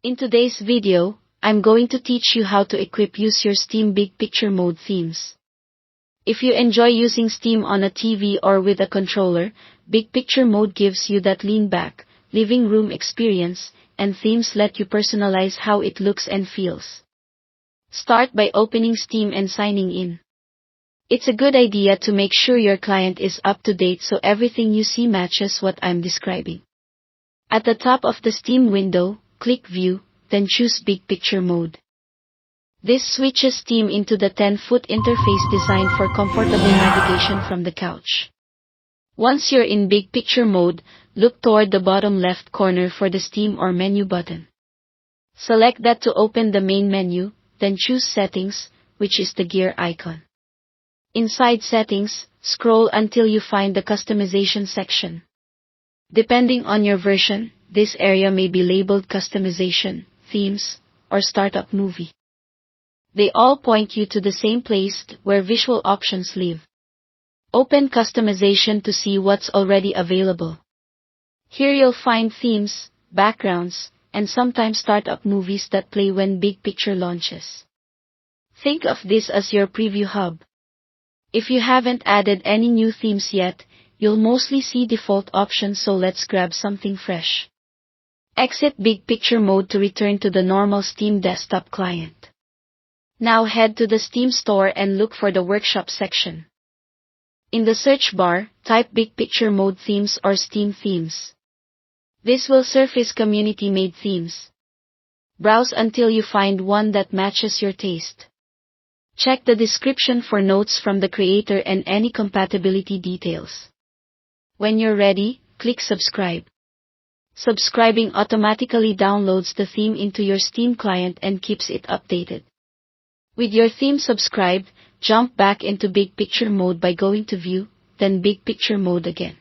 In today's video, I'm going to teach you how to use your Steam Big Picture Mode themes. If you enjoy using Steam on a TV or with a controller, Big Picture Mode gives you that lean back, living room experience, and themes let you personalize how it looks and feels. Start by opening Steam and signing in. It's a good idea to make sure your client is up to date so everything you see matches what I'm describing. At the top of the Steam window, click View, then choose Big Picture Mode. This switches Steam into the 10-foot interface designed for comfortable navigation from the couch. Once you're in Big Picture Mode, look toward the bottom left corner for the Steam or Menu button. Select that to open the main menu, then choose Settings, which is the gear icon. Inside Settings, scroll until you find the Customization section. Depending on your version, this area may be labeled Customization, Themes, or Startup Movie. They all point you to the same place where visual options live. Open Customization to see what's already available. Here you'll find themes, backgrounds, and sometimes startup movies that play when Big Picture launches. Think of this as your preview hub. If you haven't added any new themes yet, you'll mostly see default options, so let's grab something fresh. Exit Big Picture Mode to return to the normal Steam desktop client. Now head to the Steam store and look for the Workshop section. In the search bar, type Big Picture Mode Themes or Steam Themes. This will surface community-made themes. Browse until you find one that matches your taste. Check the description for notes from the creator and any compatibility details. When you're ready, click Subscribe. Subscribing automatically downloads the theme into your Steam client and keeps it updated. With your theme subscribed, jump back into Big Picture Mode by going to View, then Big Picture Mode again.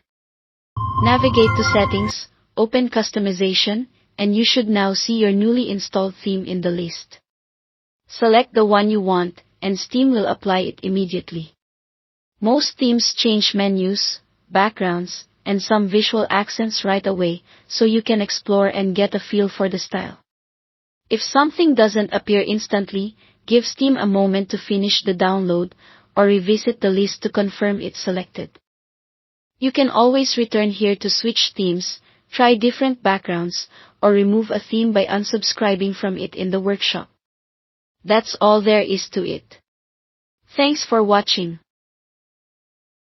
Navigate to Settings, open Customization, and you should now see your newly installed theme in the list. Select the one you want, and Steam will apply it immediately. Most themes change menus, backgrounds, and some visual accents right away, so you can explore and get a feel for the style. If something doesn't appear instantly, give Steam a moment to finish the download, or revisit the list to confirm it's selected. You can always return here to switch themes, try different backgrounds, or remove a theme by unsubscribing from it in the workshop. That's all there is to it. Thanks for watching.